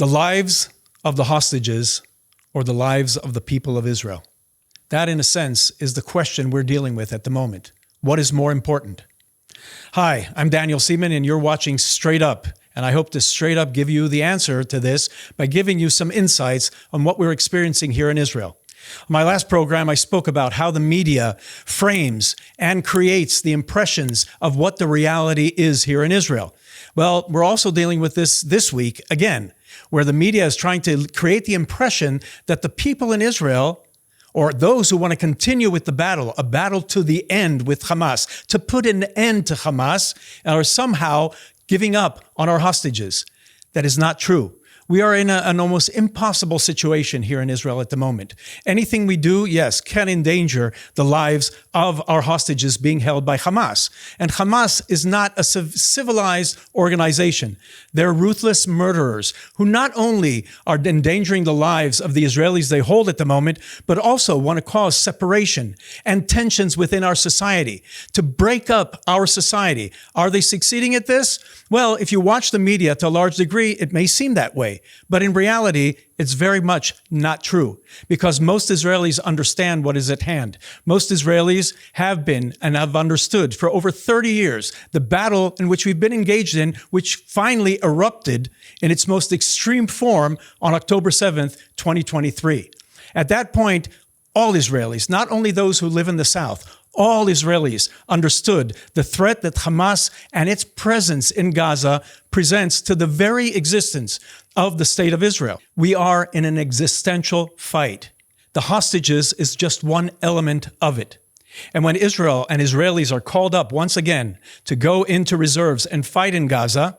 The lives of the hostages or the lives of the people of Israel? That, in a sense, is the question we're dealing with at the moment. What is more important? Hi, I'm Danny Seaman, and you're watching Straight Up. And I hope to straight up give you the answer to this by giving you some insights on what we're experiencing here in Israel. On my last program, I spoke about how the media frames and creates the impressions of what the reality is here in Israel. Well, we're also dealing with this week again, where the media is trying to create the impression that the people in Israel, or those who want to continue with the battle, a battle to the end with Hamas, to put an end to Hamas, are somehow giving up on our hostages. That is not true. We are in an almost impossible situation here in Israel at the moment. Anything we do, yes, can endanger the lives of our hostages being held by Hamas. And Hamas is not a civilized organization. They're ruthless murderers who not only are endangering the lives of the Israelis they hold at the moment, but also want to cause separation and tensions within our society, to break up our society. Are they succeeding at this? Well, if you watch the media to a large degree, it may seem that way. But in reality, it's very much not true, because most Israelis understand what is at hand. Most Israelis have been and have understood for over 30 years the battle in which we've been engaged in, which finally erupted in its most extreme form on October 7th, 2023. At that point, all Israelis, not only those who live in the south, all Israelis understood the threat that Hamas and its presence in Gaza presents to the very existence of the state of Israel. We are in an existential fight. The hostages is just one element of it. And when Israel and Israelis are called up once again to go into reserves and fight in Gaza,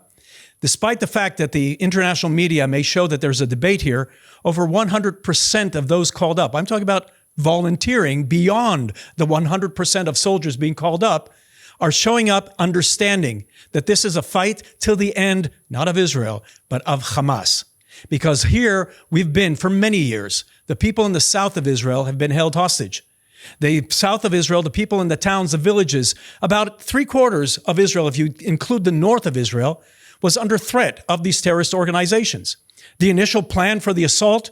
despite the fact that the international media may show that there's a debate here, over 100% of those called up, I'm talking about volunteering beyond the 100% of soldiers being called up, are showing up understanding that this is a fight till the end, not of Israel, but of Hamas. Because here we've been for many years. The people in the south of Israel have been held hostage. The south of Israel, the people in the towns, the villages, about 3/4 of Israel, if you include the north of Israel, was under threat of these terrorist organizations. The initial plan for the assault,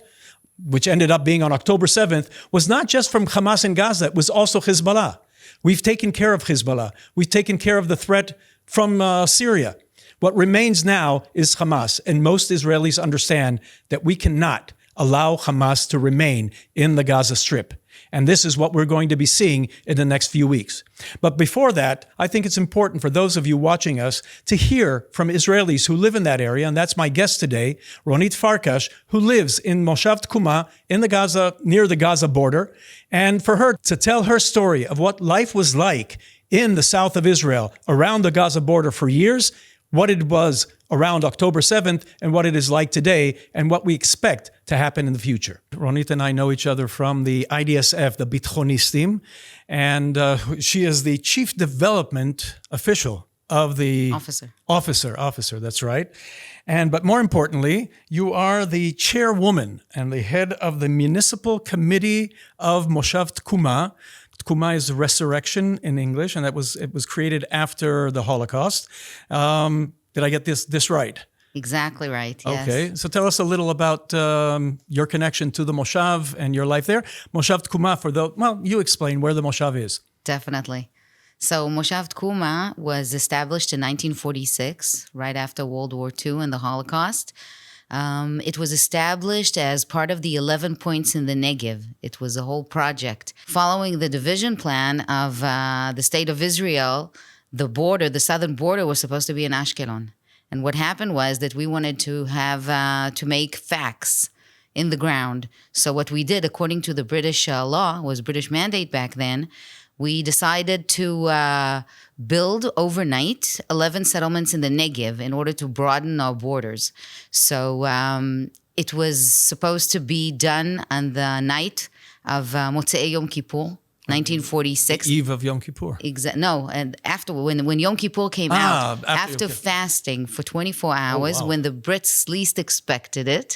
which ended up being on October 7th, was not just from Hamas in Gaza, it was also Hezbollah. We've taken care of Hezbollah. We've taken care of the threat from Syria. What remains now is Hamas, and most Israelis understand that we cannot allow Hamas to remain in the Gaza Strip. And this is what we're going to be seeing in the next few weeks. But before that, I think it's important for those of you watching us to hear from Israelis who live in that area. And that's my guest today, Ronit Farkash, who lives in Moshav Tkuma in the Gaza, near the Gaza border. And for her to tell her story of what life was like in the south of Israel, around the Gaza border for years, what it was around October 7th, and what it is like today, and what we expect to happen in the future. Ronit and I know each other from the IDSF, the Bitchonistim, and she is the Chief Development Official of the... Officer, that's right. But more importantly, you are the chairwoman and the head of the Municipal Committee of Moshav Tkuma. Tkuma is resurrection in English, and it was created after the Holocaust. Did I get this right? Exactly right, yes. Okay, so tell us a little about your connection to the Moshav and your life there. Moshav Tkuma, you explain where the Moshav is. Definitely. So Moshav Tkuma was established in 1946, right after World War II and the Holocaust. It was established as part of the 11 points in the Negev. It was a whole project. Following the division plan of the state of Israel, the southern border was supposed to be in Ashkelon. And what happened was that we wanted to have, to make facts in the ground. So what we did, according to the British law, was British mandate back then, we decided to build overnight 11 settlements in the Negev in order to broaden our borders. So it was supposed to be done on the night of Motzei Yom Kippur, 1946. The eve of Yom Kippur. No, and after when Yom Kippur came out, after fasting for 24 hours, when the Brits least expected it,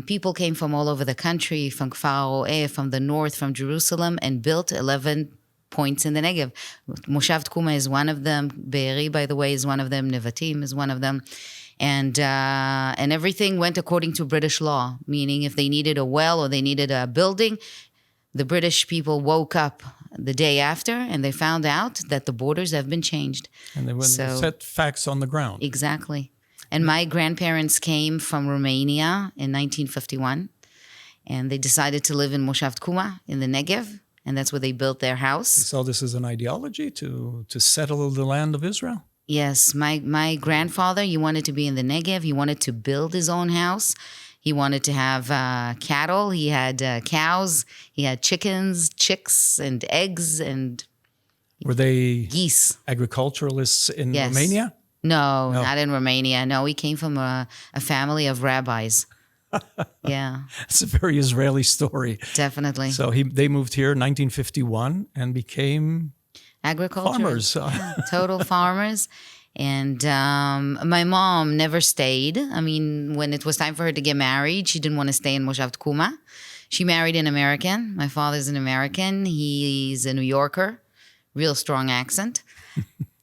people came from all over the country, from Kfar Ro'eh, from the north, from Jerusalem, and built 11 points in the Negev. Moshav Tkuma is one of them. Be'eri, by the way, is one of them. Nevatim is one of them. And everything went according to British law, meaning if they needed a well or they needed a building, the British people woke up the day after and they found out that the borders have been changed. And they went and set facts on the ground. Exactly. And my grandparents came from Romania in 1951, and they decided to live in Moshav Tkuma in the Negev, and that's where they built their house. So this is an ideology to settle the land of Israel? Yes, my grandfather, he wanted to be in the Negev. He wanted to build his own house. He wanted to have cattle. He had cows. He had chickens, chicks, and eggs, and were they geese. Agriculturalists in Yes. Romania? No, not in Romania. No, he came from a family of rabbis. Yeah, It's a very Israeli story. definitely. So they moved here in 1951 and became Agriculture. farmers. Yeah, total farmers. And my mom never stayed. I mean, when it was time for her to get married, she didn't want to stay in Moshav Tkuma. She married an American. My father's an American. He's a New Yorker, real strong accent.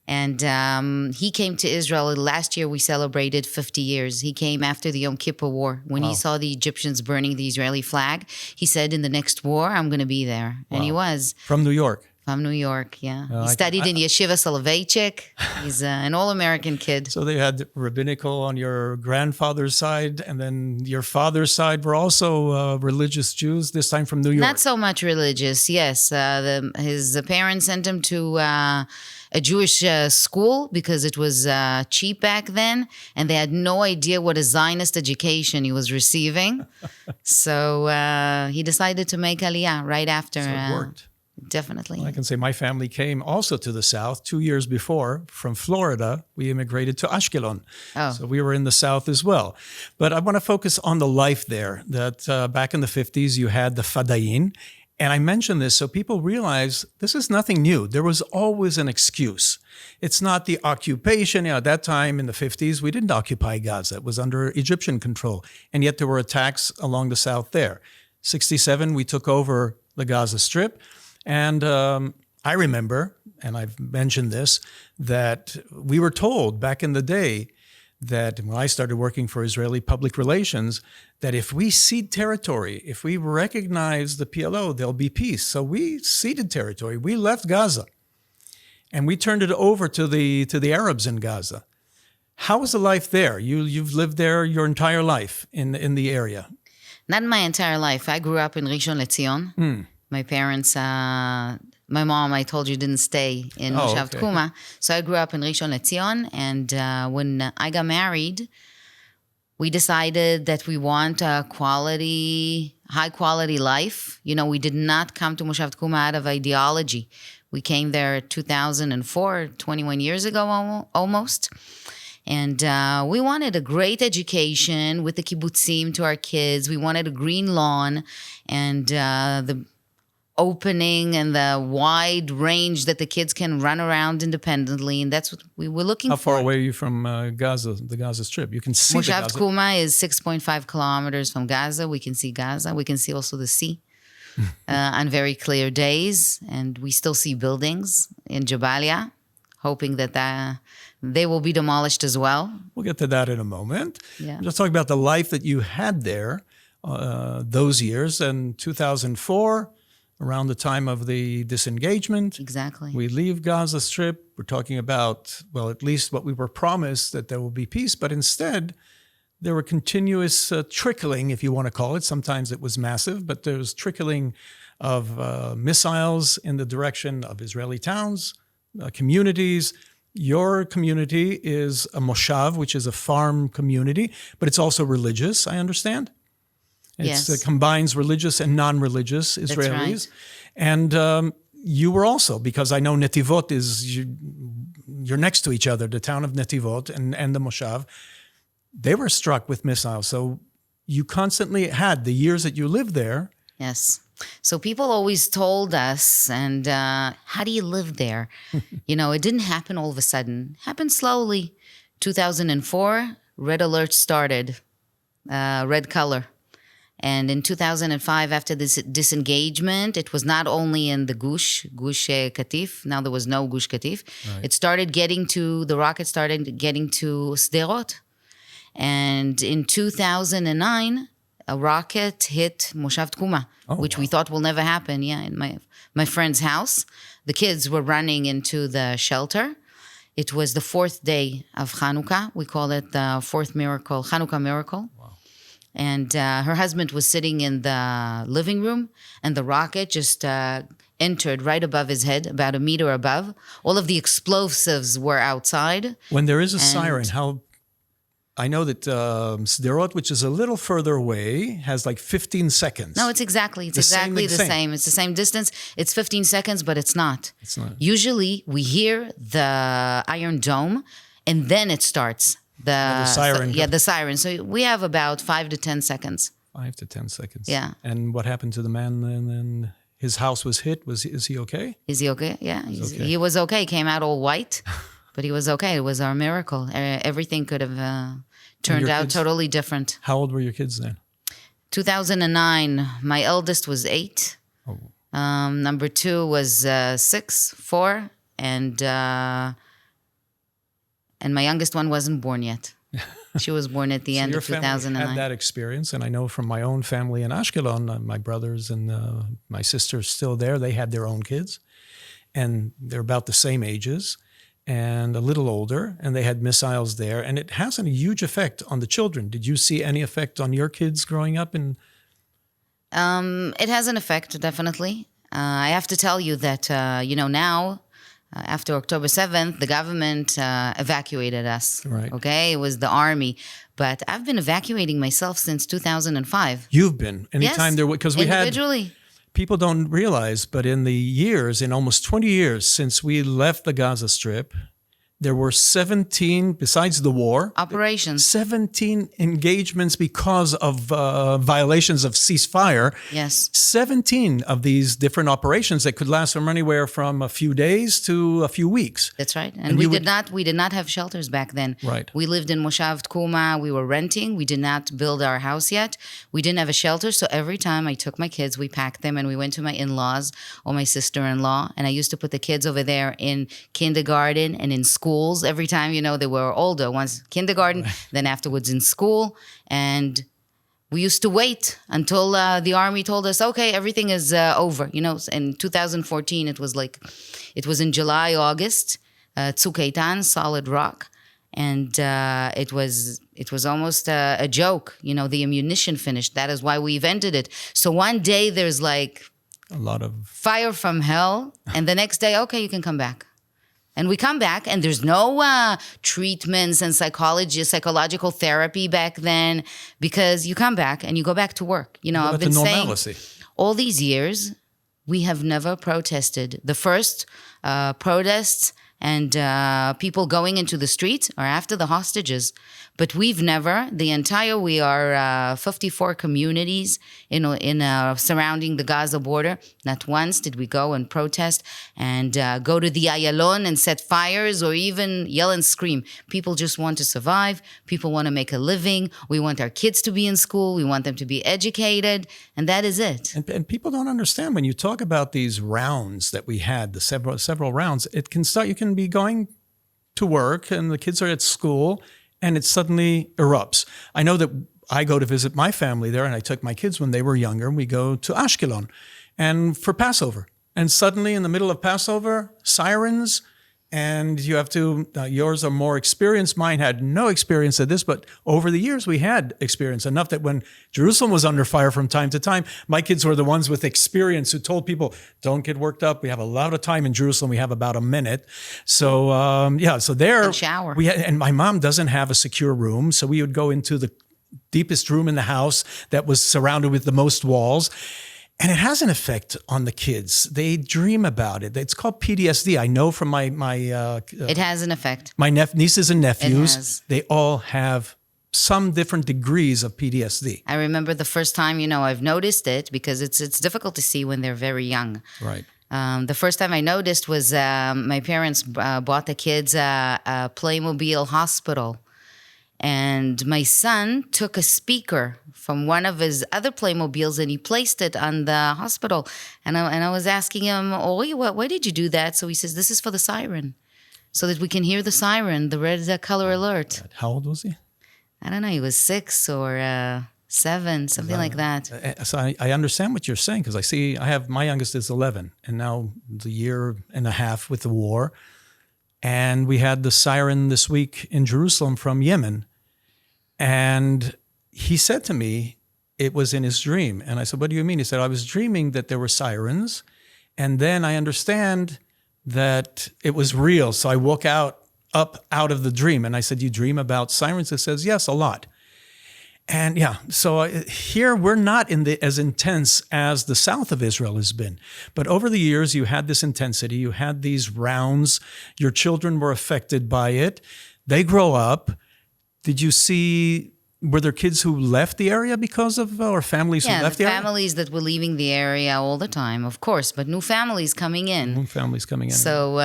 And he came to Israel. Last year, we celebrated 50 years. He came after the Yom Kippur War. When he saw the Egyptians burning the Israeli flag, he said, in the next war, I'm going to be there. And he was. From New York. From New York, yeah. He studied in Yeshiva Soloveitchik. He's an all-American kid. So they had rabbinical on your grandfather's side, and then your father's side were also religious Jews, this time from New York. Not so much religious, yes. His parents sent him to a Jewish school because it was cheap back then, and they had no idea what a Zionist education he was receiving. So he decided to make Aliyah right after. So it worked. Definitely. Well, I can say my family came also to the South 2 years before. From Florida, we immigrated to Ashkelon. Oh. So we were in the South as well. But I want to focus on the life there, that back in the 50s, you had the Fadayin. And I mention this so people realize this is nothing new. There was always an excuse. It's not the occupation. At that time in the 50s, we didn't occupy Gaza. It was under Egyptian control. And yet there were attacks along the South there. 1967, we took over the Gaza Strip. And I remember, and I've mentioned this, that we were told back in the day that when I started working for Israeli public relations, that if we cede territory, if we recognize the PLO, there'll be peace. So we ceded territory. We left Gaza, and we turned it over to the Arabs in Gaza. How was the life there? You've lived there your entire life in the area. Not my entire life. I grew up in Rishon LeZion. My parents, my mom, I told you, didn't stay in Moshav Tkuma. So I grew up in Rishon LeZion. And when I got married, we decided that we want a high quality life. You know, we did not come to Moshav Tkuma out of ideology. We came there 2004, 21 years ago almost. And we wanted a great education with the kibbutzim to our kids. We wanted a green lawn and the opening and the wide range that the kids can run around independently. And that's what we were looking for. How far away are you from Gaza, the Gaza Strip? You can see Moshav the Gaza. Tkuma is 6.5 kilometers from Gaza. We can see Gaza. We can see also the sea on very clear days. And we still see buildings in Jabalia, hoping that they will be demolished as well. We'll get to that in a moment. Yeah. I'm just talking about the life that you had there those years. And 2004, around the time of the disengagement. Exactly. We leave Gaza Strip. We're talking about, well, at least what we were promised, that there will be peace. But instead, there were continuous trickling, if you want to call it. Sometimes it was massive, but there was trickling of missiles in the direction of Israeli towns, communities. Your community is a moshav, which is a farm community, but it's also religious, I understand. It combines religious and non-religious Israelis. That's right. And you were also, because I know Netivot you're next to each other, the town of Netivot and the Moshav, they were struck with missiles. So you constantly had, the years that you lived there. Yes. So people always told us, and how do you live there? You know, it didn't happen all of a sudden. It happened slowly. 2004, red alert started, red color. And in 2005, after this disengagement, it was not only in the Gush Katif. Now there was no Gush Katif. Right. The rocket started getting to Sderot. And in 2009, a rocket hit Moshav Tkuma, which we thought will never happen. Yeah, in my friend's house. The kids were running into the shelter. It was the fourth day of Hanukkah. We call it the fourth miracle, Hanukkah miracle. Wow. And her husband was sitting in the living room, and the rocket just entered right above his head, about a meter above. All of the explosives were outside. When there is a siren, I know that Sderot, which is a little further away, has like 15 seconds. No, it's exactly the same. It's the same distance. It's 15 seconds, but it's not. It's not. Usually, we hear the Iron Dome, and then it starts. The siren. The siren. So we have about 5 to 10 seconds. 5 to 10 seconds. Yeah. And what happened to the man then? His house was hit. Is he okay? Is he okay? Yeah, okay. He was okay. Came out all white, but he was okay. It was our miracle. Everything could have turned out totally different. How old were your kids then? 2009. My eldest was 8. Oh. Number 2 was 6, 4, and my youngest one wasn't born yet. She was born at the end of 2009. Your family had that experience, and I know from my own family in Ashkelon, my brothers and my sister's still there. They had their own kids, and they're about the same ages and a little older, and they had missiles there, and it has a huge effect on the children. Did you see any effect on your kids growing up? It has an effect, definitely. I have to tell you that, now, after October 7th, the government evacuated us. Right. Okay, it was the army. But I've been evacuating myself since 2005. You've been? Anytime yes, there, because we individually. had... People don't realize, but in almost 20 years since we left the Gaza Strip, there were 17, besides the war, operations. 17 engagements because of violations of ceasefire. Yes. 17 of these different operations that could last from anywhere from a few days to a few weeks. That's right. And we did not have shelters back then. Right. We lived in Moshav Tkuma. We were renting. We did not build our house yet. We didn't have a shelter. So every time I took my kids, we packed them and we went to my in-laws or my sister-in-law. And I used to put the kids over there in kindergarten and in schools. Every time, they were older. Once kindergarten, then afterwards in school. And we used to wait until the army told us, okay, everything is over. In 2014, it was in July, August, Tzuk Eitan, Solid Rock. And it was almost a joke. The ammunition finished. That is why we've ended it. So one day there's like a lot of fire from hell. And the next day, okay, you can come back. And we come back, and there's no treatments and psychological therapy back then, because you come back and you go back to work. I've been saying all these years, we have never protested. The first protests and people going into the streets are after the hostages. But we've never, we are 54 communities in surrounding the Gaza border. Not once did we go and protest and go to the Ayalon and set fires or even yell and scream. People just want to survive. People want to make a living. We want our kids to be in school. We want them to be educated. And that is it. And people don't understand when you talk about these rounds that we had, the several rounds, it can start, you can be going to work and the kids are at school, and it suddenly erupts. I know that I go to visit my family there, and I took my kids when they were younger, and we go to Ashkelon and for Passover. And suddenly in the middle of Passover, sirens, and you have to, yours are more experienced. Mine had no experience of this, but over the years we had experience enough that when Jerusalem was under fire from time to time, my kids were the ones with experience who told people, don't get worked up. We have a lot of time in Jerusalem. We have about a minute. So, so there. And shower. And my mom doesn't have a secure room. So we would go into the deepest room in the house that was surrounded with the most walls. And it has an effect on the kids. They dream about it. It's called PTSD. I know from my it has an effect. My nieces and nephews, they all have some different degrees of PTSD. I remember the first time, I've noticed it because it's difficult to see when they're very young. Right. The first time I noticed was my parents bought the kids a Playmobil hospital. And my son took a speaker from one of his other Playmobiles and he placed it on the hospital. And I was asking him, why did you do that? So he says, this is for the siren, so that we can hear the siren, the red color alert. How old was he? I don't know, he was 6 or 7, something like that. So I understand what you're saying because I have my youngest is 11 and now the year and a half with the war. And we had the siren this week in Jerusalem from Yemen. And he said to me, it was in his dream. And I said, what do you mean? He said, I was dreaming that there were sirens. And then I understand that it was real. So I woke up out of the dream. And I said, you dream about sirens? He says, yes, a lot. And yeah, so here we're not as intense as the south of Israel has been. But over the years, you had this intensity. You had these rounds. Your children were affected by it. They grow up. Did you see, were there kids who left the area because of, or families who left the area? Yeah, families that were leaving the area all the time, of course, but new families coming in. New families coming in. So,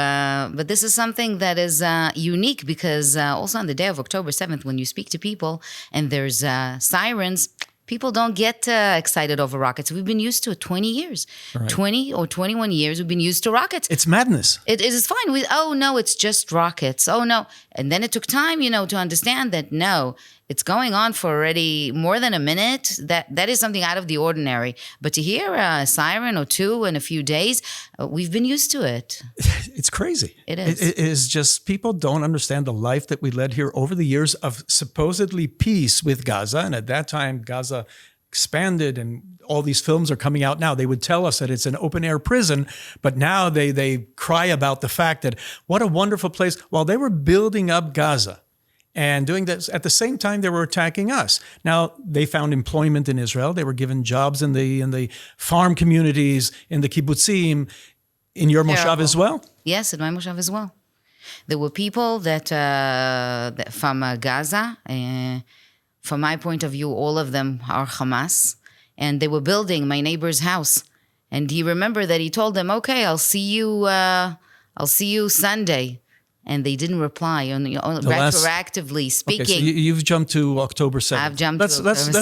but this is something that is unique because also on the day of October 7th, when you speak to people and there's sirens, people don't get excited over rockets. We've been used to it 20 years. Right. 20 or 21 years, we've been used to rockets. It's madness. It is fine. Oh, no, it's just rockets. Oh, no. And then it took time, to understand that, no, it's going on for already more than a minute. That is something out of the ordinary. But to hear a siren or two in a few days, we've been used to it. It's crazy. It is. It is just people don't understand the life that we led here over the years of supposedly peace with Gaza. And at that time, Gaza expanded and all these films are coming out now. They would tell us that it's an open air prison, but now they cry about the fact that what a wonderful place. While they were building up Gaza, and doing that at the same time, they were attacking us. Now they found employment in Israel. They were given jobs in the farm communities, in the kibbutzim, in your moshav as well. Yes, in my moshav as well. There were people that from Gaza. From my point of view, all of them are Hamas, and they were building my neighbor's house. And he remembered that he told them, "Okay, I'll see you Sunday." And they didn't reply. Retroactively speaking, okay, so you've jumped to October 7th. I've jumped to October 7th.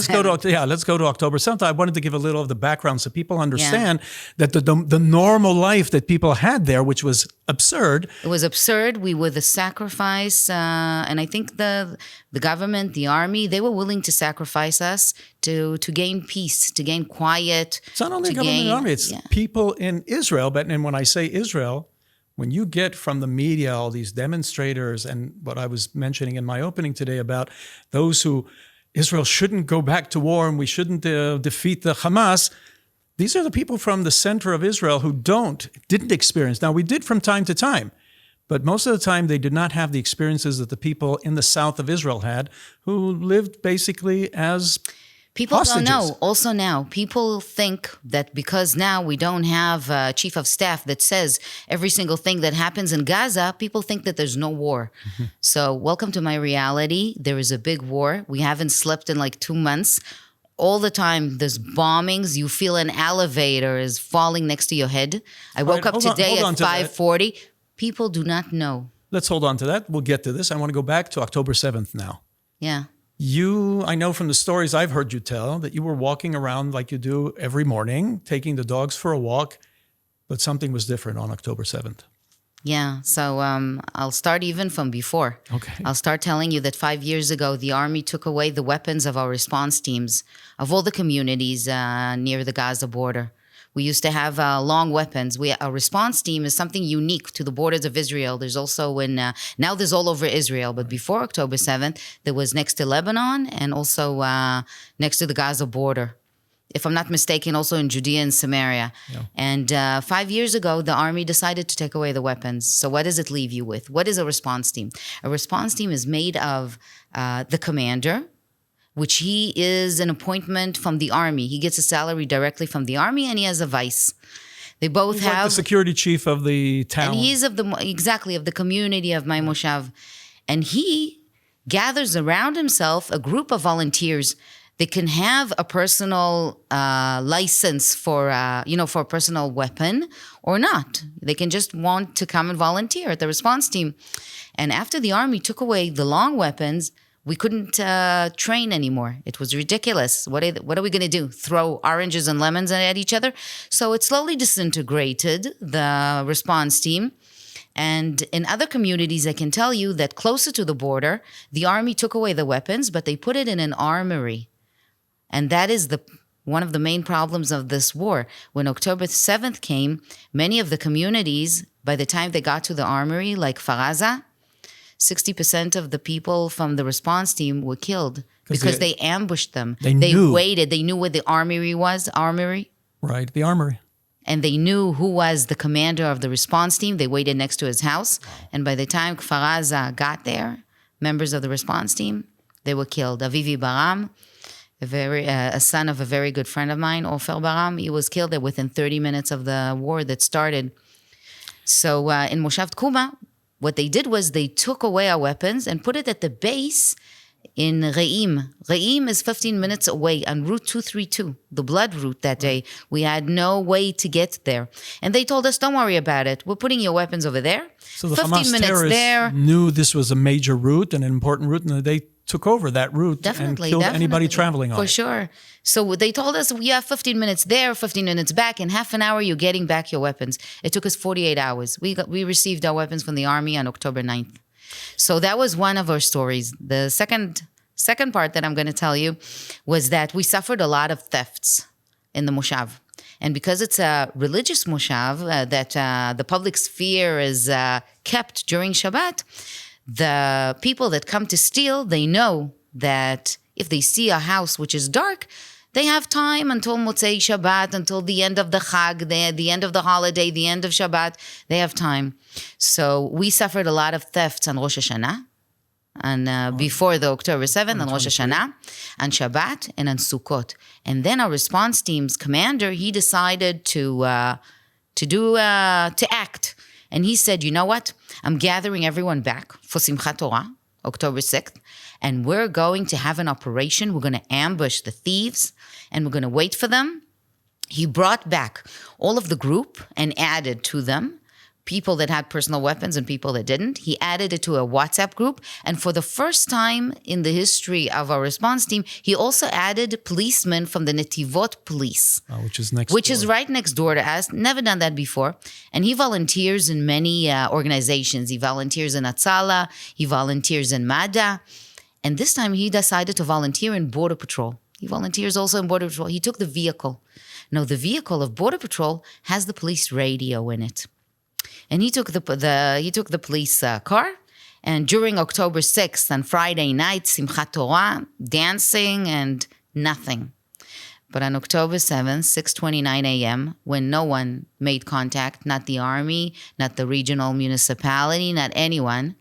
Let's go to October 7th. I wanted to give a little of the background so people understand that the normal life that people had there, which was absurd. It was absurd. We were the sacrifice, and I think the government, the army, they were willing to sacrifice us to gain peace, to gain quiet. It's not only the government and the army; it's people in Israel. And when I say Israel, when you get from the media all these demonstrators and what I was mentioning in my opening today about those who Israel shouldn't go back to war and we shouldn't defeat the Hamas, these are the people from the center of Israel who didn't experience. Now, we did from time to time, but most of the time they did not have the experiences that the people in the south of Israel had, who lived basically as people hostages. Don't know. Also now, people think that because now we don't have a chief of staff that says every single thing that happens in Gaza, people think that there's no war. Mm-hmm. So welcome to my reality. There is a big war. We haven't slept in like 2 months. All the time, there's bombings. You feel an elevator is falling next to your head. I woke up today at 5:40. People do not know. Let's hold on to that. We'll get to this. I want to go back to October 7th now. Yeah. I know from the stories I've heard you tell that you were walking around like you do every morning, taking the dogs for a walk, but something was different on October 7th. Yeah, so I'll start even from before. Okay. I'll start telling you that 5 years ago, the army took away the weapons of our response teams, of all the communities near the Gaza border. We used to have long weapons. Our response team is something unique to the borders of Israel. There's also now there's all over Israel, but before October 7th, there was next to Lebanon and also next to the Gaza border. If I'm not mistaken, also in Judea and Samaria. Yeah. And 5 years ago, the army decided to take away the weapons. So what does it leave you with? What is a response team? A response team is made of the commander, which he is an appointment from the army. He gets a salary directly from the army, and he has a vice. They both he's have like the security chief of the town. And he's of the community of my moshav. And he gathers around himself a group of volunteers. They can have a personal license for a personal weapon or not. They can just want to come and volunteer at the response team. And after the army took away the long weapons, we couldn't train anymore. It was ridiculous. What are we going to do? Throw oranges and lemons at each other? So it slowly disintegrated, the response team. And in other communities, I can tell you that closer to the border, the army took away the weapons, but they put it in an armory. And that is one of the main problems of this war. When October 7th came, many of the communities, by the time they got to the armory, like Faraza, 60% of the people from the response team were killed because they ambushed them. They waited. They knew where the armory was. Right, the armory. And they knew who was the commander of the response team. They waited next to his house. And by the time Faraza got there, members of the response team, they were killed. Avivi Baram, a son of a very good friend of mine, Ofer Baram, he was killed there within 30 minutes of the war that started. So in Moshav Tkuma, what they did was they took away our weapons and put it at the base in Re'im. Re'im is 15 minutes away on Route 232, the blood route that day. We had no way to get there. And they told us, don't worry about it. We're putting your weapons over there. So the Hamas terrorists knew this was a major route, an important route, and they took over that route and killed anybody traveling on it. For sure. So they told us, you have 15 minutes there, 15 minutes back. In half an hour, you're getting back your weapons. It took us 48 hours. We received our weapons from the army on October 9th. So that was one of our stories. The second part that I'm going to tell you was that we suffered a lot of thefts in the Moshav. And because it's a religious Moshav that the public sphere is kept during Shabbat, the people that come to steal, they know that if they see a house which is dark, they have time until Motzei Shabbat, until the end of the Chag, the end of the holiday, the end of Shabbat. They have time. So we suffered a lot of thefts on Rosh Hashanah, and before the October 7th, on Rosh Hashanah, on Shabbat, and on Sukkot. And then our response team's commander, he decided to act. And he said, you know what? I'm gathering everyone back for Simchat Torah, October 6th, and we're going to have an operation. We're going to ambush the thieves, and we're going to wait for them. He brought back all of the group and added to them people that had personal weapons and people that didn't. He added it to a WhatsApp group. And for the first time in the history of our response team, he also added policemen from the Netivot police. Which is right next door to us. Never done that before. And he volunteers in many organizations. He volunteers in Atzala. He volunteers in Mada. And this time he decided to volunteer in Border Patrol. He volunteers also in Border Patrol. He took the vehicle. Now, the vehicle of Border Patrol has the police radio in it. And he took the police car, and during October 6th on Friday night, Simchat Torah, dancing and nothing. But on October 7th, 6:29 a.m., when no one made contact, not the army, not the regional municipality, not anyone,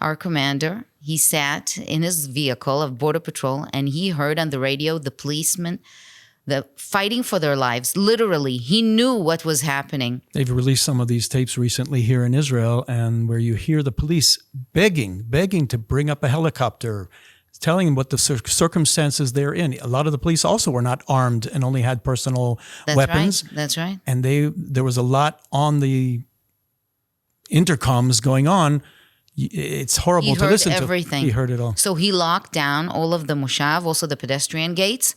our commander, he sat in his vehicle of Border Patrol, and he heard on the radio the policemen fighting for their lives. Literally, he knew what was happening. They've released some of these tapes recently here in Israel, and where you hear the police begging to bring up a helicopter, telling them what the circumstances they're in. A lot of the police also were not armed and only had personal weapons. That's right. And there was a lot on the intercoms going on. It's horrible to listen to. Everything. He heard it all. So he locked down all of the Moshav, also the pedestrian gates.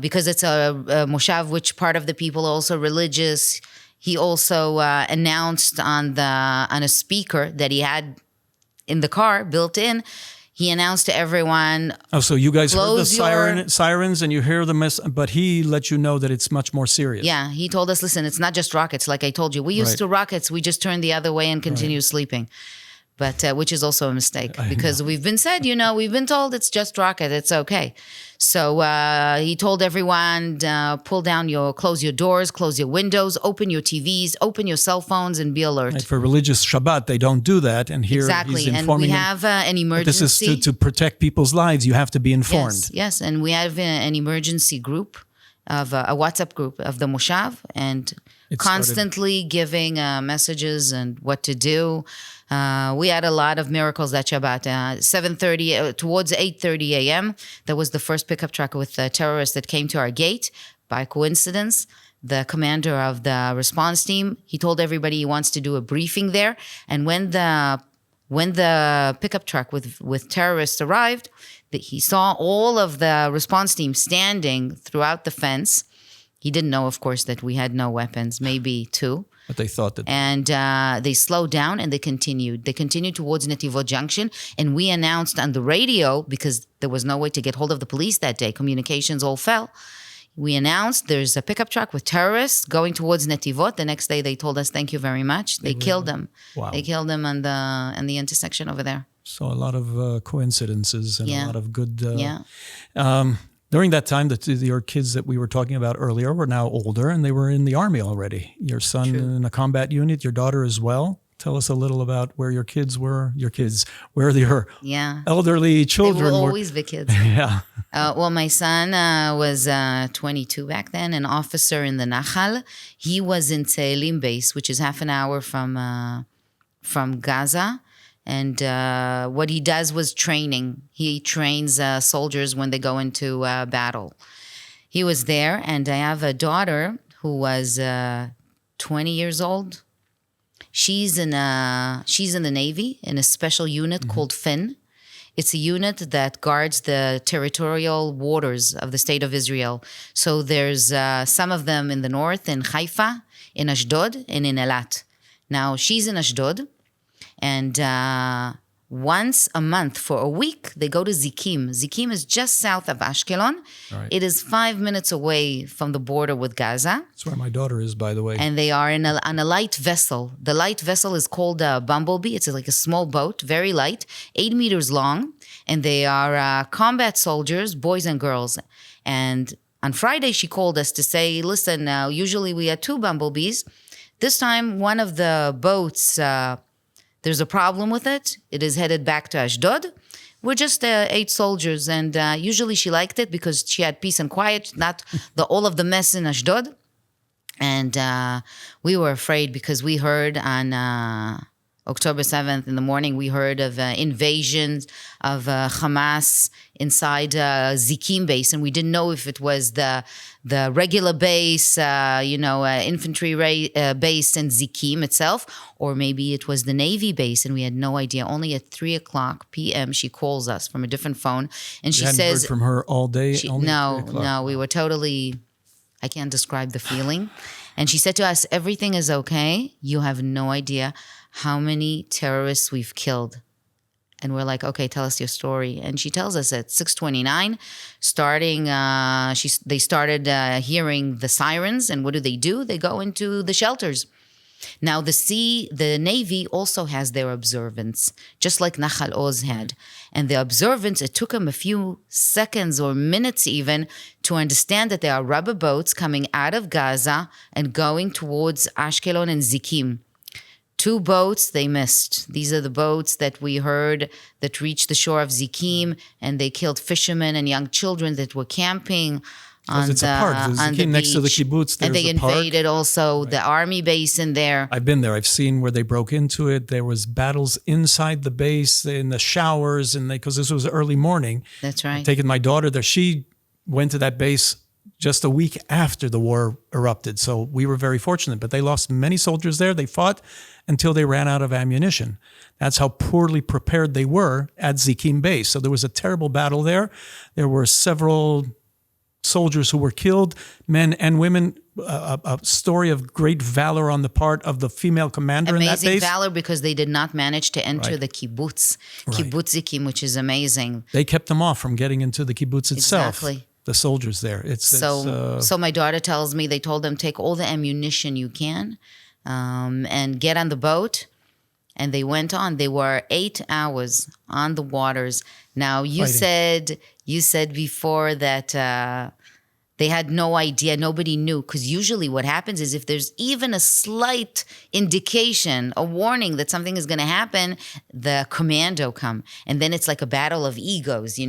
Because it's a Moshav, which part of the people are also religious. He also announced on a speaker that he had in the car, built in, he announced to everyone. Oh, so you guys heard the sirens and you hear the but he let you know that it's much more serious. Yeah, he told us, listen, it's not just rockets. Like I told you, we used to rockets. We just turned the other way and continue sleeping. But which is also a mistake because we've been told it's just rocket. It's okay. So he told everyone, close your doors, close your windows, open your TVs, open your cell phones, and be alert. Right, for religious Shabbat, they don't do that. And here he's informing and we have an emergency. This is to protect people's lives. You have to be informed. Yes. And we have an emergency group of a WhatsApp group of the Moshav, and constantly giving messages and what to do. We had a lot of miracles that Shabbat. 7:30 towards 8:30 a.m. There was the first pickup truck with terrorists that came to our gate. By coincidence, the commander of the response team, he told everybody he wants to do a briefing there. And when the pickup truck with terrorists arrived, he saw all of the response team standing throughout the fence. He didn't know, of course, that we had no weapons, maybe two. But they thought that... And they slowed down and they continued. They continued towards Netivot Junction. And we announced on the radio, because there was no way to get hold of the police that day, communications all fell. We announced there's a pickup truck with terrorists going towards Netivot. The next day they told us, thank you very much. They killed them. Wow. They killed them on the intersection over there. So a lot of coincidences and a lot of good... During that time, your kids that we were talking about earlier were now older and they were in the army already. Your son in a combat unit, your daughter as well. Tell us a little about where your kids were, where your elderly children were. They will always be kids. Yeah. Well, my son was 22 back then, an officer in the Nachal. He was in Tzelim base, which is half an hour from Gaza. And what he does was training. He trains soldiers when they go into battle. He was there, and I have a daughter who was 20 years old. She's in the Navy in a special unit called Fin. It's a unit that guards the territorial waters of the state of Israel. So there's some of them in the north, in Haifa, in Ashdod, and in Elat. Now, she's in Ashdod, and once a month for a week, they go to Zikim. Zikim is just south of Ashkelon. Right. It is 5 minutes away from the border with Gaza. That's where my daughter is, by the way. And they are on a light vessel. The light vessel is called a Bumblebee. It's like a small boat, very light, 8 meters long. And they are combat soldiers, boys and girls. And on Friday, she called us to say, listen, usually we had 2 Bumblebees. This time, one of the boats... there's a problem with it. It is headed back to Ashdod. We're just 8 soldiers. And usually she liked it because she had peace and quiet, not all of the mess in Ashdod. And we were afraid because we heard on October 7th in the morning, we heard of invasions of Hamas inside Zikim base. And we didn't know if it was the regular base, infantry base in Zikim itself, or maybe it was the Navy base, and we had no idea. Only at 3:00 p.m. she calls us from a different phone, and she says, heard from her all day. No, we were totally. I can't describe the feeling. And she said to us, "Everything is okay. You have no idea how many terrorists we've killed." And we're like, okay, tell us your story. And she tells us at 6:29, they started hearing the sirens. And what do? They go into the shelters. Now, the Navy also has their observance, just like Nachal Oz had. And the observance, it took them a few seconds or minutes even to understand that there are rubber boats coming out of Gaza and going towards Ashkelon and Zikim. 2 boats they missed. These are the boats that we heard that reached the shore of Zikim, and they killed fishermen and young children that were camping on the beach. Next to the kibbutz, and they invaded also the army base in there. I've been there. I've seen where they broke into it. There was battles inside the base, in the showers, and because this was early morning. That's right. I've taken my daughter there. She went to that base just a week after the war erupted. So we were very fortunate, but they lost many soldiers there. They fought until they ran out of ammunition. That's how poorly prepared they were at Zikim base. So there was a terrible battle there. There were several soldiers who were killed, men and women, a story of great valor on the part of the female commander in that base. Amazing valor because they did not manage to enter the kibbutz, kibbutz Zikim, which is amazing. They kept them off from getting into the kibbutz itself. Exactly. The soldiers there. So my daughter tells me they told them, take all the ammunition you can and get on the boat. And they went on. They were 8 hours on the waters. Now, you said before that they had no idea. Nobody knew. Because usually what happens is if there's even a slight indication, a warning that something is going to happen, the commando come. And then it's like a battle of egos,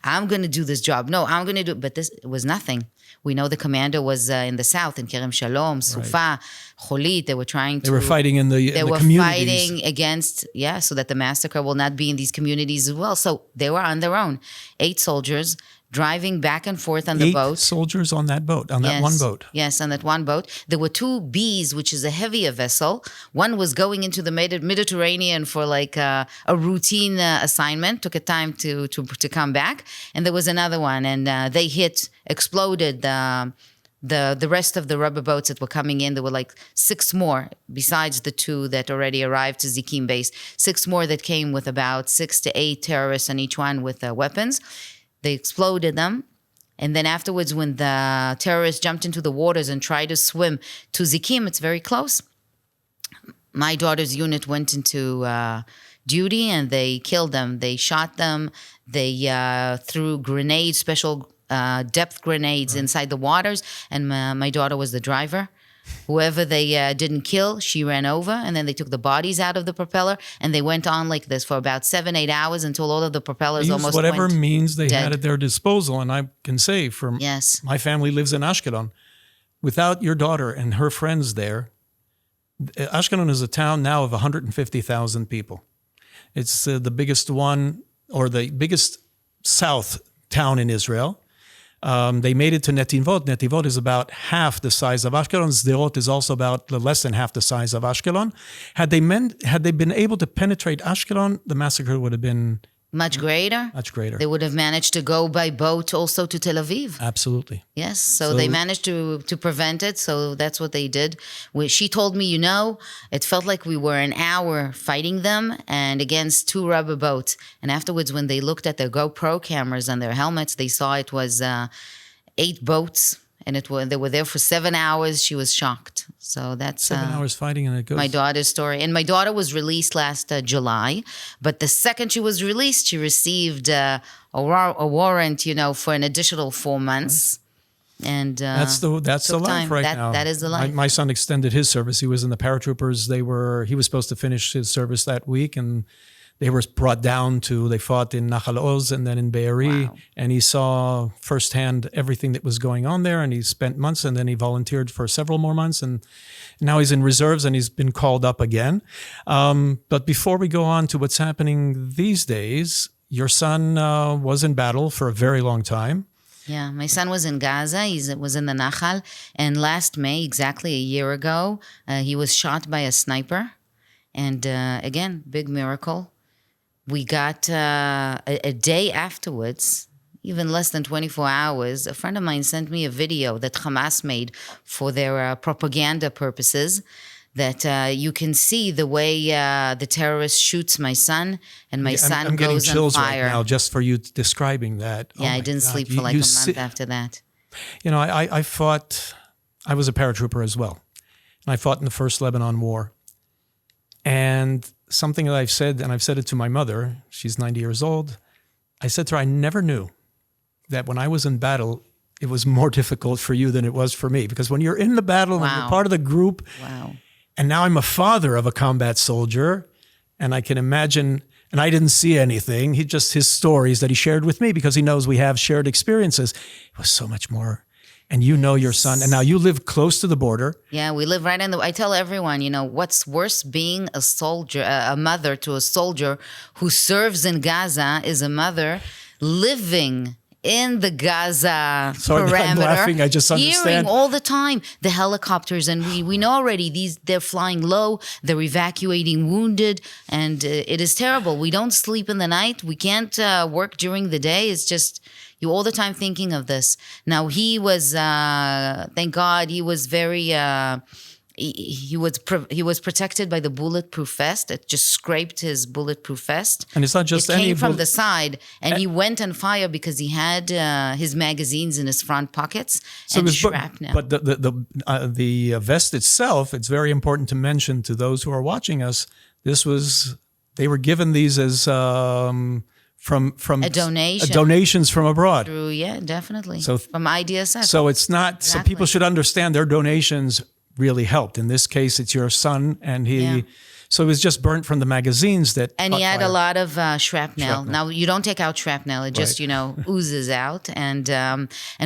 I'm going to do this job. No, I'm going to do it. But this was nothing. We know the commando was in the south, in Kerem Shalom, Sufa, Cholit. They were trying to... They were fighting in the communities. They were fighting against, so that the massacre will not be in these communities as well. So they were on their own. 8 soldiers driving back and forth on the boat. 8 soldiers on that boat, on that one boat. Yes, on that one boat. There were 2 Bs, which is a heavier vessel. One was going into the Mediterranean for like a routine assignment. Took a time to come back. And there was another one, and they exploded the rest of the rubber boats that were coming in, there were like 6 more besides the 2 that already arrived to Zikim base. 6 more that came with about 6 to 8 terrorists on each one with weapons. They exploded them. And then afterwards, when the terrorists jumped into the waters and tried to swim to Zikim, it's very close. My daughter's unit went into duty and they killed them. They shot them. They threw grenades, special depth grenades inside the waters. And my daughter was the driver. Whoever they didn't kill, she ran over. And then they took the bodies out of the propeller. And they went on like this for about 7-8 hours until all of the propellers almost whatever went means they dead. had at their disposal. And I can say from my family lives in Ashkelon. Without your daughter and her friends there, Ashkelon is a town now of 150,000 people. It's the biggest one, or the biggest south town in Israel. They made it to Netivot. Netivot is about half the size of Ashkelon. Sderot is also about less than half the size of Ashkelon. Had they been able to penetrate Ashkelon, the massacre would have been much greater. Much greater. They would have managed to go by boat also to Tel Aviv. Absolutely. Yes. So they managed to prevent it. So that's what they did. She told me, it felt like we were an hour fighting them and against 2 rubber boats. And afterwards, when they looked at their GoPro cameras and their helmets, they saw it was 8 boats. And they were there for 7 hours. She was shocked. So that's 7 hours fighting, and it goes. My daughter's story. And my daughter was released last July. But the second she was released, she received a warrant, for an additional 4 months. And that's the life right now. That is the life. My son extended his service. He was in the paratroopers. He was supposed to finish his service that week, and they were brought down they fought in Nahal Oz and then in Be'eri, and he saw firsthand everything that was going on there, and he spent months, and then he volunteered for several more months, and now he's in reserves, and he's been called up again. But before we go on to what's happening these days, your son was in battle for a very long time. Yeah, my son was in Gaza. He was in the Nahal, and last May, exactly a year ago, he was shot by a sniper, and again, big miracle. We got a day afterwards, even less than 24 hours, a friend of mine sent me a video that Hamas made for their propaganda purposes, that you can see the way the terrorist shoots my son, and my son I'm getting goes on chills fire. right now just for you describing that. Yeah, I didn't sleep for like a month after that. I fought, I was a paratrooper as well. And I fought in the first Lebanon War. And something that I've said, and I've said it to my mother, she's 90 years old, I said to her, I never knew that when I was in battle, it was more difficult for you than it was for me. Because when you're in the battle and you're part of the group, and now I'm a father of a combat soldier, and I can imagine, and I didn't see anything, his stories that he shared with me, because he knows we have shared experiences, it was so much more. And your son, and now you live close to the border. Yeah, we live right I tell everyone, what's worse being a soldier, a mother to a soldier who serves in Gaza is a mother living in the Gaza parameter. I'm laughing, I just understand. Hearing all the time the helicopters, and we know already they're flying low, they're evacuating wounded, and it is terrible. We don't sleep in the night. We can't work during the day. It's just... you all the time thinking of this. Now he was, thank God, he was very, he was protected by the bulletproof vest. It just scraped his bulletproof vest. And it's not just it came from the side, and he went on fire because he had his magazines in his front pockets and shrapnel. But the vest itself, it's very important to mention to those who are watching us. They were given these as. From a donation. Donations from abroad. True, yeah, definitely. So from IDSF. So it's not. Exactly. So people should understand their donations really helped. In this case, it's your son, and he. Yeah. So it was just burnt from the magazines that. And he had a lot of shrapnel. Now you don't take out shrapnel; it just oozes out. And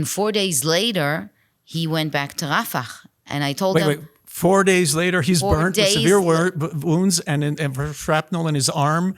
4 days later, he went back to Rafah, and I told him. Wait. 4 days later, he's burnt with severe wounds and shrapnel in his arm.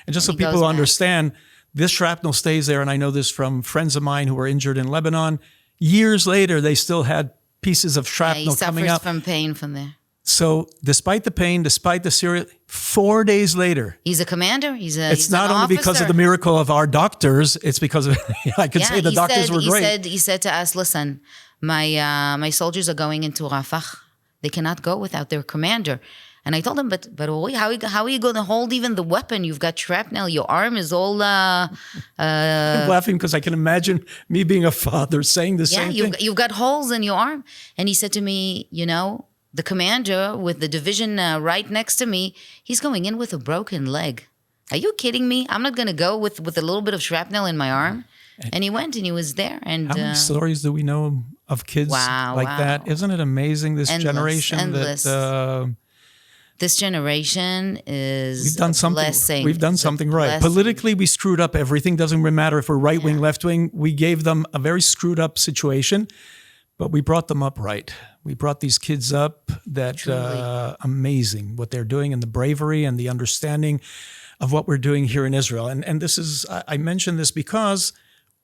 And just so people understand. This shrapnel stays there, and I know this from friends of mine who were injured in Lebanon. Years later, they still had pieces of shrapnel coming up. He suffers from pain from there. So despite the pain, despite the serious, 4 days later, He's a commander. He's it's an not only because of officer. the miracle of our doctors, it's because of, I could say the he doctors said, were great. He said to us, listen, my soldiers are going into Rafah. They cannot go without their commander. And I told him, but Ori, how are you going to hold even the weapon? You've got shrapnel. Your arm is all... I'm laughing because I can imagine me being a father saying the same thing. You've got holes in your arm. And he said to me, the commander with the division right next to me, he's going in with a broken leg. Are you kidding me? I'm not going to go with a little bit of shrapnel in my arm. And he went and he was there. And how many stories do we know of kids like that? Isn't it amazing, this generation? Endless. This generation is we've done something. blessing. We've done something right. Blessing. Politically, we screwed up everything. Doesn't matter if we're right wing, left wing. We gave them a very screwed up situation, but we brought them up right. We brought these kids up that amazing what they're doing and the bravery and the understanding of what we're doing here in Israel. And this is, I mention this because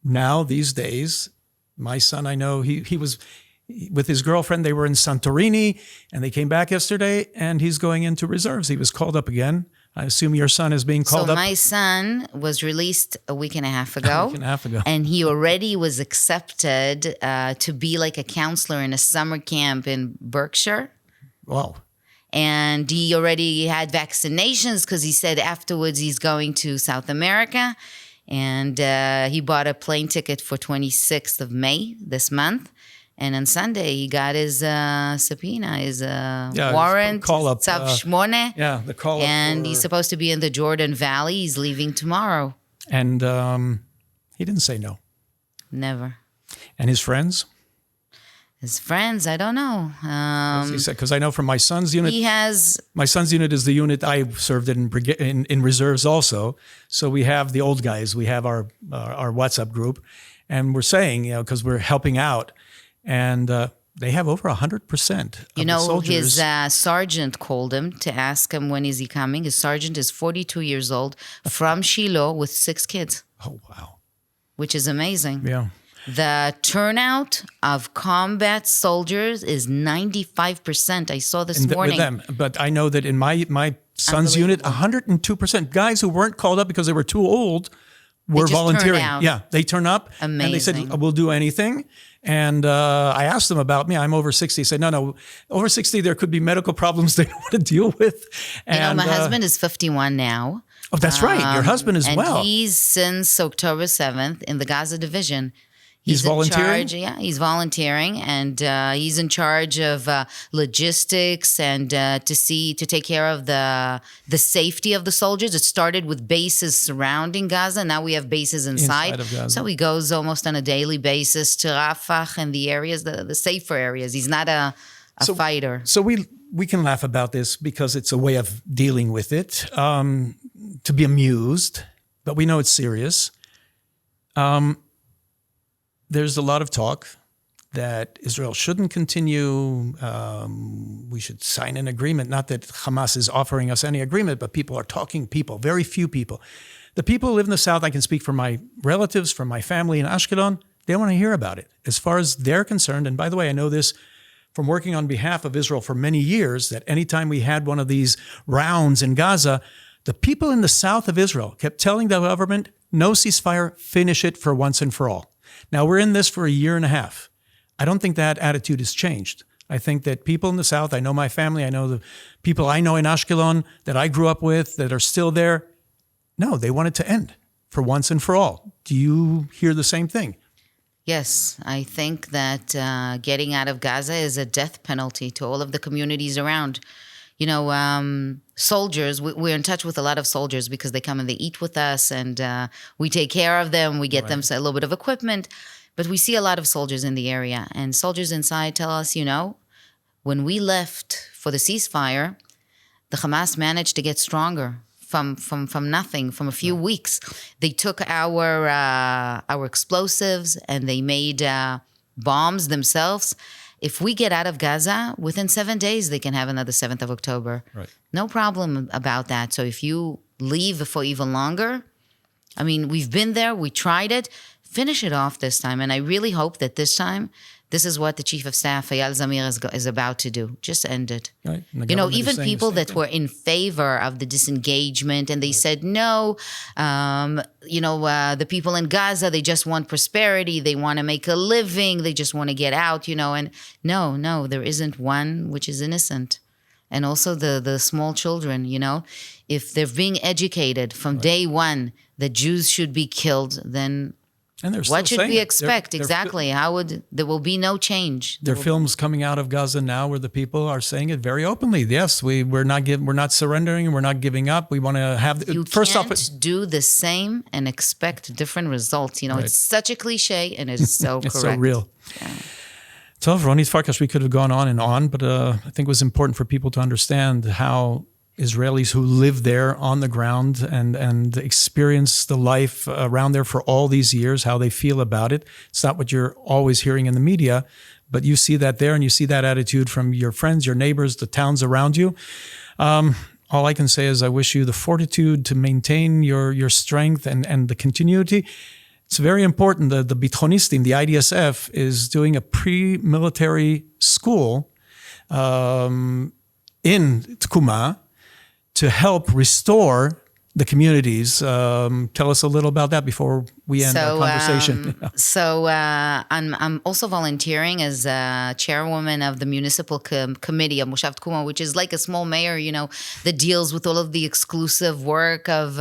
now these days, my son, I know he was with his girlfriend. They were in Santorini and they came back yesterday and he's going into reserves. He was called up again. I assume your son is being called up. So my son was released a week and a half ago. And he already was accepted to be like a counselor in a summer camp in Berkshire. Wow. And he already had vaccinations because he said afterwards he's going to South America. And he bought a plane ticket for 26th of May this month. And on Sunday, he got his subpoena, his warrant, call-up, Tzav Shmone. the call-up. And he's supposed to be in the Jordan Valley. He's leaving tomorrow. And he didn't say no. Never. And his friends? His friends, I don't know. He said, because I know from my son's unit. My son's unit is the unit I served in reserves also. So we have the old guys. We have our WhatsApp group. And we're saying, because we're helping out. And they have over 100% of the soldiers. His sergeant called him to ask him when is he coming. His sergeant is 42 years old from Shiloh with 6 kids. Oh, wow. Which is amazing. Yeah. The turnout of combat soldiers is 95%. I saw this morning. With them. But I know that in my son's unit, 102%. Guys who weren't called up because they were too old were volunteering. Yeah, they turn up. Amazing. And they said, we'll do anything. And I asked them about me. I'm over 60. He said, no, over 60, there could be medical problems they don't want to deal with. And, my husband is 51 now. Oh, that's right. Your husband as well. And he's since October 7th in the Gaza division. He's volunteering? He's volunteering, and he's in charge of logistics and to take care of the safety of the soldiers. It started with bases surrounding Gaza. Now we have bases inside of Gaza. So he goes almost on a daily basis to Rafah and the areas, the safer areas. He's not a fighter. So we can laugh about this because it's a way of dealing with it, to be amused, but we know it's serious. There's a lot of talk that Israel shouldn't continue. We should sign an agreement. Not that Hamas is offering us any agreement, but people are talking very few people. The people who live in the South, I can speak for my relatives, from my family in Ashkelon, they want to hear about it. As far as they're concerned, and by the way, I know this from working on behalf of Israel for many years, that anytime we had one of these rounds in Gaza, the people in the south of Israel kept telling the government, no ceasefire, finish it for once and for all. Now, we're in this for a year and a half. I don't think that attitude has changed. I think that people in the South, I know my family, I know the people I know in Ashkelon that I grew up with that are still there. No, they want it to end for once and for all. Do you hear the same thing? Yes, I think that getting out of Gaza is a death penalty to all of the communities around. Soldiers, we're in touch with a lot of soldiers because they come and they eat with us and we take care of them. We get them a little bit of equipment, but we see a lot of soldiers in the area, and soldiers inside tell us, when we left for the ceasefire, the Hamas managed to get stronger from nothing, from a few weeks. They took our explosives and they made bombs themselves. If we get out of Gaza, within 7 days, they can have another 7th of October. Right. No problem about that. So if you leave for even longer, we've been there, we tried it, finish it off this time. And I really hope that this time This is what the Chief of Staff, Eyal Zamir, is about to do. Just end it. Right. And the You know, government is even saying the people same that thing. were in favor of the disengagement and they said, no, the people in Gaza, they just want prosperity. They want to make a living. They just want to get out, and no, there isn't one which is innocent. And also the small children, if they're being educated from day one that Jews should be killed, then And they're what still should we saying it. expect? They're Exactly. There will be no change. There are films coming out of Gaza now where the people are saying it very openly. Yes, we're not surrendering. We're not giving up. We want to have. You First can't off, do the same and expect different results. Right. It's such a cliche and it's so it's correct. so real. Yeah. So, Ronit Farkash, we could have gone on, but I think it was important for people to understand how Israelis who live there on the ground and experience the life around there for all these years, how they feel about it. It's not what you're always hearing in the media, but you see that there and you see that attitude from your friends, your neighbors, the towns around you. All I can say is I wish you the fortitude to maintain your strength and the continuity. It's very important that the Bitonistim, the IDSF, is doing a pre-military school in Tkuma to help restore the communities. Tell us a little about that before we end our conversation. I'm also volunteering as a chairwoman of the municipal committee of Moshav Tkuma, which is like a small mayor, that deals with all of the exclusive work of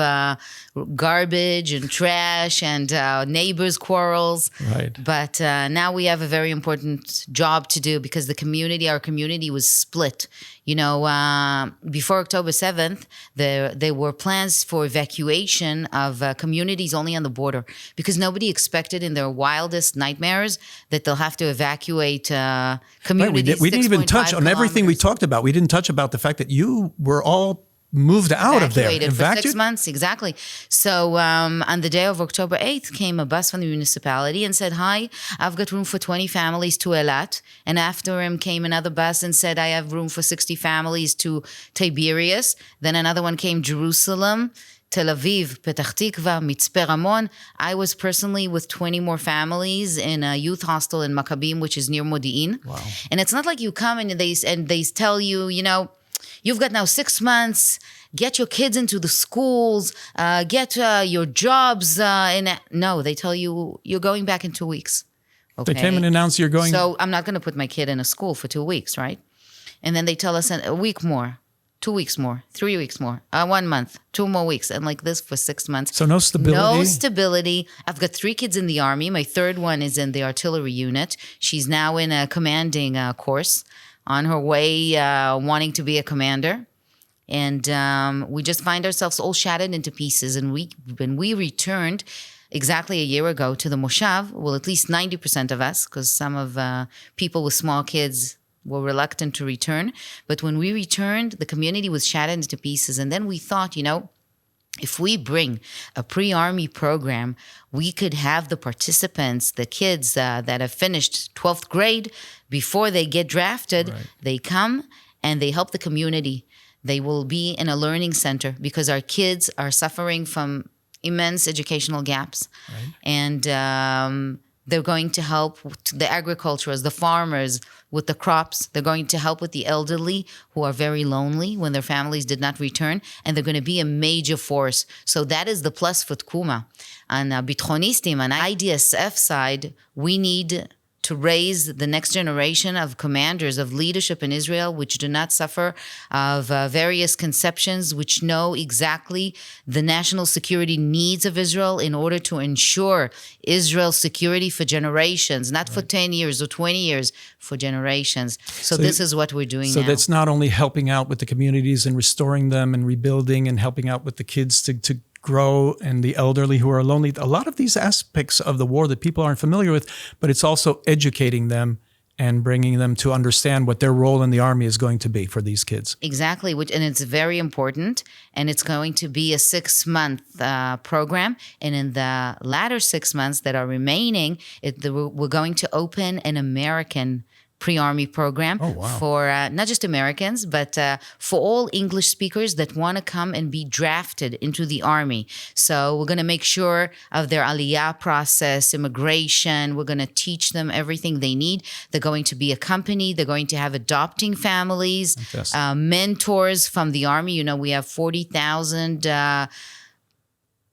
garbage and trash and neighbors' quarrels. Right. But now we have a very important job to do because our community was split. Before October 7th, there were plans for evacuation of communities only on the border because nobody expected in their wildest nightmares that they'll have to evacuate communities. Right, we didn't even touch on everything we talked about. We didn't touch about the fact that you were all moved out of there. Evacuated for 6 months, exactly. So on the day of October 8th came a bus from the municipality and said, hi, I've got room for 20 families to Eilat. And after him came another bus and said, I have room for 60 families to Tiberias. Then another one came Jerusalem, Tel Aviv, Petach Tikva, Mitzpe Ramon. I was personally with 20 more families in a youth hostel in Maccabim, which is near Modi'in. Wow. And it's not like you come and they tell you, you've got now 6 months, get your kids into the schools, get your jobs. No, they tell you you're going back in 2 weeks. Okay? They came and announced you're going. So I'm not going to put my kid in a school for 2 weeks, right? And then they tell us a week more, 2 weeks more, 3 weeks more, 1 month, 2 more weeks, and like this for 6 months. So no stability? No stability. I've got 3 kids in the army. My third one is in the artillery unit. She's now in a commanding course on her way wanting to be a commander. And we just find ourselves all shattered into pieces. And when we returned exactly a year ago to the Moshav, well, at least 90% of us, because some of people with small kids were reluctant to return. But when we returned, the community was shattered into pieces. And then we thought, if we bring a pre-army program, we could have the participants, the kids that have finished 12th grade, before they get drafted, right. They come and they help the community. They will be in a learning center because our kids are suffering from immense educational gaps. Right. And they're going to help the agriculturists, the farmers with the crops. They're going to help with the elderly who are very lonely when their families did not return. And they're going to be a major force. So that is the plus for Tkuma. On Bitonistim, on IDSF side, we need to raise the next generation of commanders, of leadership in Israel, which do not suffer of various conceptions, which know exactly the national security needs of Israel in order to ensure Israel's security for generations, not for 10 years or 20 years, for generations. So this is what we're doing now. So that's not only helping out with the communities and restoring them and rebuilding and helping out with the kids to grow and the elderly who are lonely. A lot of these aspects of the war that people aren't familiar with, but it's also educating them and bringing them to understand what their role in the army is going to be for these kids. Exactly, and it's very important, and it's going to be a 6-month program, and in the latter 6 months that are remaining, we're going to open an American pre-army program for not just Americans, but for all English speakers that want to come and be drafted into the army. So we're going to make sure of their aliyah process, immigration. We're going to teach them everything they need. They're going to be accompanied. They're going to have adopting families, mentors from the army. You know, we have 40,000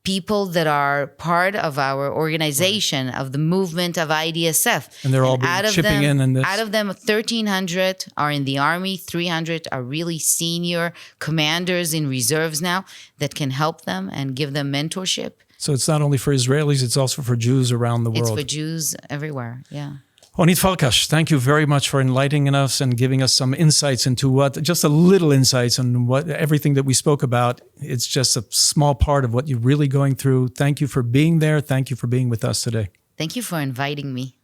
people that are part of our organization, of the movement of IDSF. And they're all chipping in this. Out of them, 1,300 are in the army. 300 are really senior commanders in reserves now that can help them and give them mentorship. So it's not only for Israelis, it's also for Jews around the world. It's for Jews everywhere, yeah. Ronit Farkash, thank you very much for enlightening us and giving us some insights into just a little insights on what everything that we spoke about. It's just a small part of what you're really going through. Thank you for being there. Thank you for being with us today. Thank you for inviting me.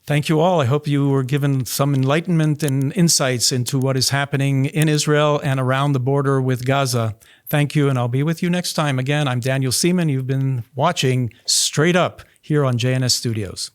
Thank you all. I hope you were given some enlightenment and insights into what is happening in Israel and around the border with Gaza. Thank you, and I'll be with you next time. Again, I'm Daniel Seaman. You've been watching Straight Up here on JNS Studios.